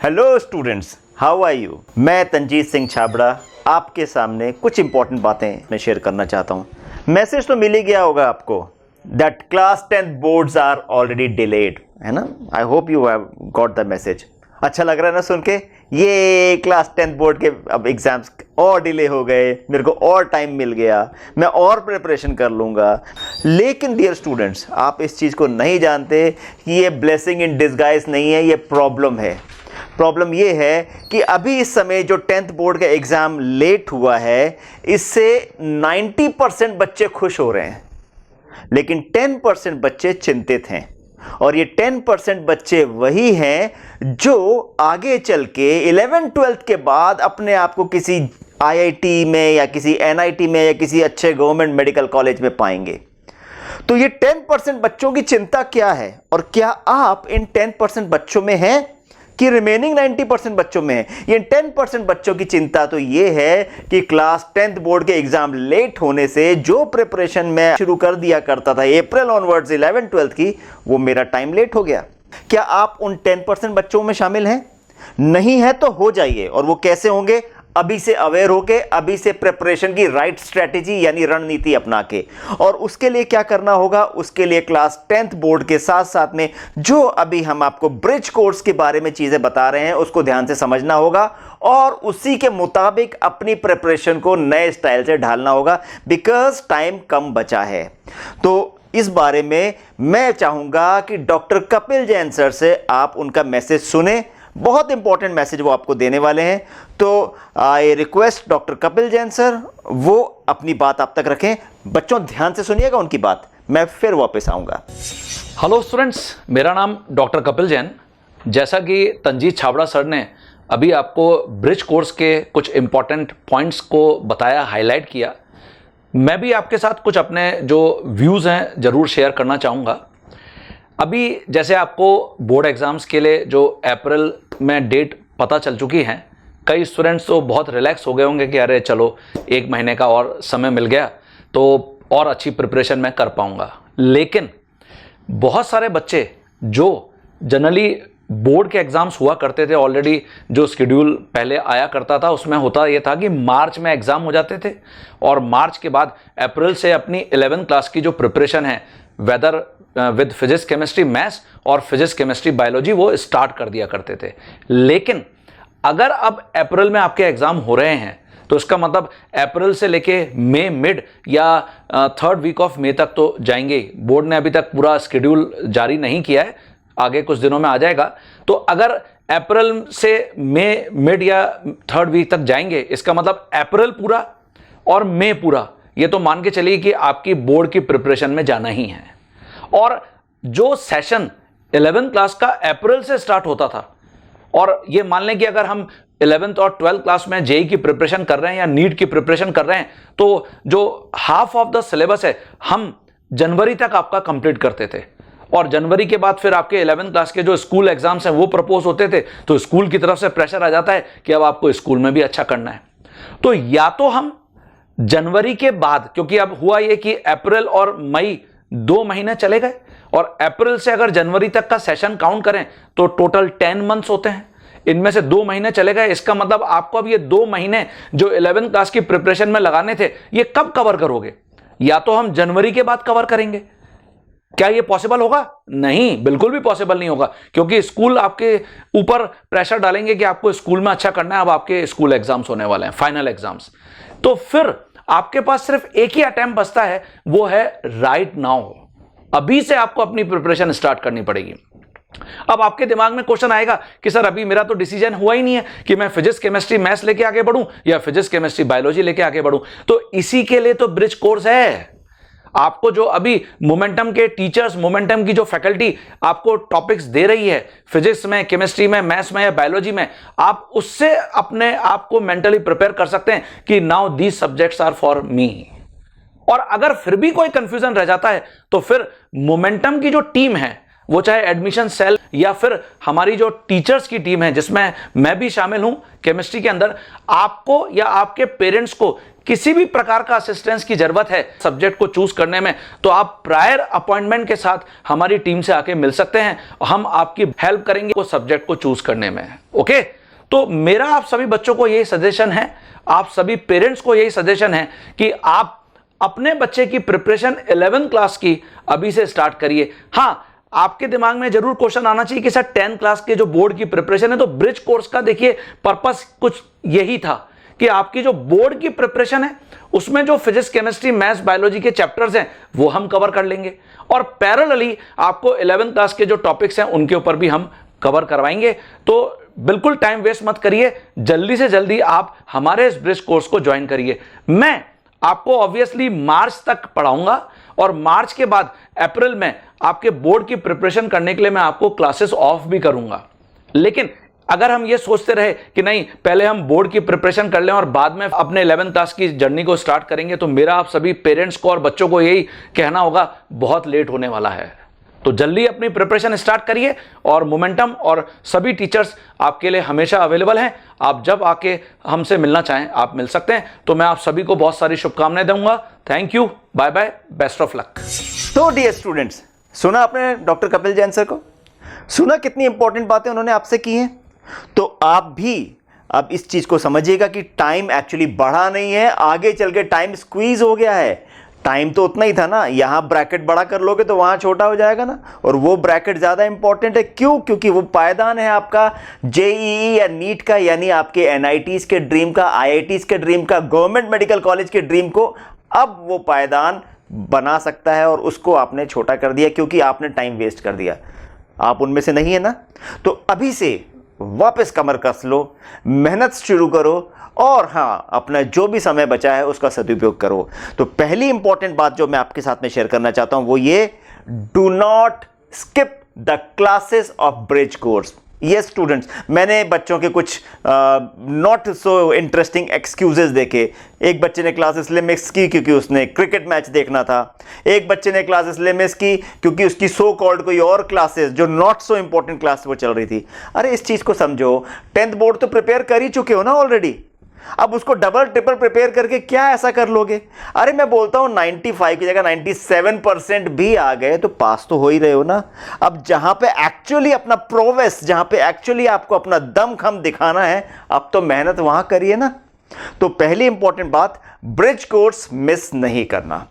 Hello students, how are you. मैं तंजीत सिंह छाबड़ा आपके सामने कुछ इंपॉर्टेंट बातें मैं शेयर करना चाहता हूँ। मैसेज तो मिल ही गया होगा आपको that class 10 boards are already delayed, है ना। I hope you have got the message. अच्छा लग रहा है ना सुन के, ये क्लास 10 बोर्ड के अब एग्जाम्स और डिले हो गए, मेरे को और टाइम मिल गया, मैं और प्रिपरेशन कर लूँगा। लेकिन डियर स्टूडेंट्स, आप इस चीज़ को नहीं जानते कि ये ब्लेसिंग इन डिस्गाइज नहीं है, ये प्रॉब्लम है। प्रॉब्लम ये है कि अभी इस समय जो 10th बोर्ड का एग्ज़ाम लेट हुआ है, इससे 90% बच्चे खुश हो रहे हैं, लेकिन 10% बच्चे चिंतित हैं। और ये 10% बच्चे वही हैं जो आगे चल के 11th-12th के बाद अपने आप को किसी IIT में या किसी NIT में या किसी अच्छे गवर्नमेंट मेडिकल कॉलेज में पाएंगे। तो ये 10% बच्चों की चिंता क्या है, और क्या आप इन 10% बच्चों में हैं कि रिमेनिंग 90% बच्चों में है। ये 10% बच्चों की चिंता तो ये है कि क्लास 10th बोर्ड के एग्जाम लेट होने से जो प्रिपरेशन मैं शुरू कर दिया करता था अप्रैल ऑनवर्ड्स 11th-12th की, वो मेरा टाइम लेट हो गया। क्या आप उन 10% बच्चों में शामिल हैं? नहीं है तो हो जाइए। और वो कैसे होंगे? अभी से अवेयर होके, अभी से प्रिपरेशन की राइट स्ट्रेटेजी यानी रणनीति अपना के। और उसके लिए क्या करना होगा? उसके लिए क्लास 10th बोर्ड के साथ साथ में जो अभी हम आपको ब्रिज कोर्स के बारे में चीजें बता रहे हैं, उसको ध्यान से समझना होगा और उसी के मुताबिक अपनी प्रिपरेशन को नए स्टाइल से ढालना होगा, बिकॉज टाइम कम बचा है। तो इस बारे में मैं चाहूंगा कि डॉक्टर कपिल जैन सर से आप उनका मैसेज सुने। बहुत इंपॉर्टेंट मैसेज वो आपको देने वाले हैं। तो I request doctor Kapil Jain sir, वो अपनी बात आप तक रखें। बच्चों ध्यान से सुनिएगा उनकी बात, मैं फिर वापस आऊंगा। हेलो स्टूडेंट्स, मेरा नाम डॉक्टर कपिल जैन। जैसा कि तंजीत छाबड़ा सर ने अभी आपको ब्रिज कोर्स के कुछ इंपॉर्टेंट पॉइंट्स को बताया, हाईलाइट किया, मैं भी आपके साथ कुछ अपने जो व्यूज़ हैं ज़रूर शेयर करना चाहूँगा। अभी जैसे आपको बोर्ड एग्ज़ाम्स के लिए जो अप्रैल में डेट पता चल चुकी हैं, कई स्टूडेंट्स तो बहुत रिलैक्स हो गए होंगे कि अरे चलो 1 महीने का और समय मिल गया तो और अच्छी प्रिपरेशन मैं कर पाऊंगा। लेकिन बहुत सारे बच्चे जो जनरली बोर्ड के एग्ज़ाम्स हुआ करते थे, ऑलरेडी जो शेड्यूल पहले आया करता था उसमें होता ये था कि मार्च में एग्ज़ाम हो जाते थे और मार्च के बाद अप्रैल से अपनी 11th क्लास की जो प्रिपरेशन है, whether with physics chemistry maths और फिजिक्स केमिस्ट्री बायोलॉजी, वो स्टार्ट कर दिया करते थे। लेकिन अगर अब अप्रैल में आपके एग्जाम हो रहे हैं तो इसका मतलब अप्रैल से लेके मई मिड या 3rd वीक ऑफ मई तक तो जाएंगे। बोर्ड ने अभी तक पूरा शेड्यूल जारी नहीं किया है, आगे कुछ दिनों में आ जाएगा। तो अगर अप्रैल से मई मिड या 3rd वीक तक जाएंगे, इसका मतलब अप्रैल पूरा और मई पूरा, ये तो मान के चलिए कि आपकी बोर्ड की प्रिपरेशन में जाना ही है। और जो सेशन 11th क्लास का अप्रैल से स्टार्ट होता था, और ये मान लें कि अगर हम 11th और 12th क्लास में जेई की प्रिपरेशन कर रहे हैं या नीट की प्रिपरेशन कर रहे हैं, तो जो हाफ ऑफ द सिलेबस है हम जनवरी तक आपका कंप्लीट करते थे। और जनवरी के बाद फिर आपके 11th क्लास के जो स्कूल एग्जाम्स हैं वो प्रपोज होते थे, तो स्कूल की तरफ से प्रेशर आ जाता है कि अब आपको स्कूल में भी अच्छा करना है। तो या तो हम जनवरी के बाद, क्योंकि अब हुआ ये कि अप्रैल और मई 2 महीने चले गए, और अप्रैल से अगर जनवरी तक का सेशन काउंट करें तो टोटल 10 मंथ्स होते हैं, इनमें से 2 महीने चले गए। इसका मतलब आपको अब ये 2 महीने जो 11th क्लास की प्रिपरेशन में लगाने थे, ये कब कवर करोगे? या तो हम जनवरी के बाद कवर करेंगे। क्या ये पॉसिबल होगा? नहीं, बिल्कुल भी पॉसिबल नहीं होगा, क्योंकि स्कूल आपके ऊपर प्रेशर डालेंगे कि आपको स्कूल में अच्छा करना है। अब आपके स्कूल एग्जाम्स होने वाले हैं, फाइनल एग्जाम्स। तो फिर आपके पास सिर्फ एक ही अटेम्प्ट बचता है, वो है राइट नाउ। अभी से आपको अपनी प्रिपरेशन स्टार्ट करनी पड़ेगी। अब आपके दिमाग में क्वेश्चन आएगा कि सर अभी मेरा तो डिसीजन हुआ ही नहीं है कि मैं फिजिक्स केमिस्ट्री मैथ्स लेके आगे बढ़ूं या फिजिक्स केमिस्ट्री बायोलॉजी लेके आगे बढ़ूं। तो इसी के लिए तो ब्रिज कोर्स है। आपको जो अभी मोमेंटम के टीचर्स, मोमेंटम की जो फैकल्टी आपको टॉपिक्स दे रही है फिजिक्स में, केमिस्ट्री में, मैथ्स में या बायोलॉजी में, आप उससे अपने आप को मेंटली प्रिपेयर कर सकते हैं कि now these subjects are for me. और अगर फिर भी कोई कंफ्यूजन रह जाता है तो फिर मोमेंटम की जो टीम है वो चाहे एडमिशन सेल या फिर हमारी जो टीचर्स की टीम है जिसमें मैं भी शामिल हूं केमिस्ट्री के अंदर, आपको या आपके पेरेंट्स को किसी भी प्रकार का असिस्टेंस की जरूरत है सब्जेक्ट को चूज करने में, तो आप प्रायर अपॉइंटमेंट के साथ हमारी टीम से आके मिल सकते हैं। हम आपकी हेल्प करेंगे वो सब्जेक्ट को चूज करने में। ओके, तो मेरा आप सभी बच्चों को यही सजेशन है, आप सभी पेरेंट्स को यही सजेशन है कि आप अपने बच्चे की प्रिपरेशन 11th क्लास की अभी से स्टार्ट करिए। हां, आपके दिमाग में जरूर क्वेश्चन आना चाहिए कि सर 10th क्लास के जो बोर्ड की प्रिपरेशन है, तो ब्रिज कोर्स का देखिए पर्पस कुछ यही था कि आपकी जो बोर्ड की प्रिपरेशन है उसमें जो फिजिक्स, केमिस्ट्री, मैथ्स, बायोलॉजी के चैप्टर्स हैं वो हम कवर कर लेंगे, और पैरेलली आपको 11th क्लास के जो टॉपिक्स हैं उनके ऊपर भी हम कवर करवाएंगे। तो बिल्कुल टाइम वेस्ट मत करिए, जल्दी से जल्दी आप हमारे इस ब्रिज कोर्स को ज्वाइन करिए। मैं आपको ऑब्वियसली मार्च तक पढ़ाऊंगा, और मार्च के बाद अप्रैल में आपके बोर्ड की प्रिपरेशन करने के लिए मैं आपको क्लासेस ऑफ भी करूंगा। लेकिन अगर हम ये सोचते रहे कि नहीं पहले हम बोर्ड की प्रिपरेशन कर लें और बाद में अपने 11th क्लास की जर्नी को स्टार्ट करेंगे, तो मेरा आप सभी पेरेंट्स को और बच्चों को यही कहना होगा, बहुत लेट होने वाला है। तो जल्दी अपनी प्रिपरेशन स्टार्ट करिए, और मोमेंटम और सभी टीचर्स आपके लिए हमेशा अवेलेबल हैं। आप जब आके हमसे मिलना चाहें आप मिल सकते हैं। तो मैं आप सभी को बहुत सारी शुभकामनाएं दूंगा। Thank you, bye bye, best of luck. तो डियर स्टूडेंट्स, सुना आपने डॉक्टर कपिल जैन सर को, सुना कितनी इंपॉर्टेंट बातें उन्होंने आपसे की हैं। तो आप भी अब इस चीज को समझिएगा कि टाइम एक्चुअली बढ़ा नहीं है, आगे चल के टाइम स्क्वीज हो गया है। टाइम तो उतना ही था ना, यहां ब्रैकेट बड़ा कर लोगे तो वहां छोटा हो जाएगा ना, और वो ब्रैकेट ज्यादा इंपॉर्टेंट है। क्यों? क्योंकि वो पायदान है आपका जेईई या नीट का, यानी आपके एनआईटीज के ड्रीम का, आईआईटीज के ड्रीम का, गवर्नमेंट मेडिकल कॉलेज के ड्रीम को अब वो पायदान बना सकता है, और उसको आपने छोटा कर दिया क्योंकि आपने टाइम वेस्ट कर दिया। आप उनमें से नहीं है ना? तो अभी से वापस कमर कस लो, मेहनत शुरू करो, और हाँ, अपना जो भी समय बचा है उसका सदुपयोग करो। तो पहली इंपॉर्टेंट बात जो मैं आपके साथ में शेयर करना चाहता हूं वो ये, do not skip the classes of bridge course. Yes students, मैंने बच्चों के कुछ नॉट सो इंटरेस्टिंग एक्सक्यूजेस देखे। एक बच्चे ने क्लास इसलिए मिस की क्योंकि उसने क्रिकेट मैच देखना था, एक बच्चे ने क्लास इसलिए मिस की क्योंकि उसकी सो कॉल्ड कोई और क्लासेस जो नॉट सो इंपॉर्टेंट क्लास वो चल रही थी। अरे इस चीज को समझो, 10th बोर्ड तो प्रिपेयर कर ही चुके हो ना ऑलरेडी, अब उसको डबल ट्रिपल प्रिपेयर करके क्या ऐसा कर लोगे? अरे मैं बोलता हूं 95 की जगह 97% भी आ गए तो पास तो हो ही रहे हो ना। अब जहां पे एक्चुअली अपना प्रोग्रेस, जहां पे एक्चुअली आपको अपना दमखम दिखाना है, अब तो मेहनत वहां करिए ना। तो पहली इंपॉर्टेंट बात, ब्रिज कोर्स मिस नहीं करना।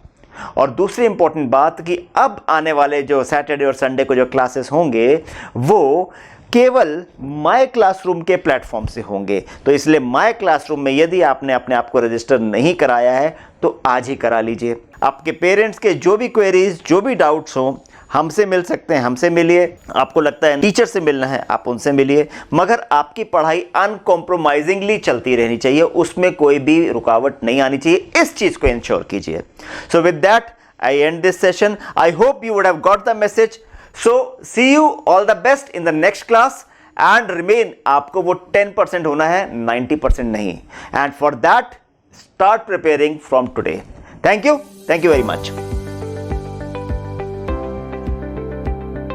और दूसरी इंपॉर्टेंट बात कि अब आने वाले जो सैटरडे और संडे को जो क्लासेस होंगे वो केवल माय क्लासरूम के प्लेटफॉर्म से होंगे। तो इसलिए माय क्लासरूम में यदि आपने अपने आप को रजिस्टर नहीं कराया है तो आज ही करा लीजिए। आपके पेरेंट्स के जो भी क्वेरीज, जो भी डाउट्स हो, हमसे मिल सकते हैं, हमसे मिलिए। आपको लगता है टीचर से मिलना है, आप उनसे मिलिए, मगर आपकी पढ़ाई अनकॉम्प्रोमाइजिंगली चलती रहनी चाहिए, उसमें कोई भी रुकावट नहीं आनी चाहिए। इस चीज को इंश्योर कीजिए। So with that I and this session. I hope you would have got the message. So see you, all the best in the next class, and remain, आपको वो 10% होना है, 90% नहीं, and for that start preparing from today. Thank you very much.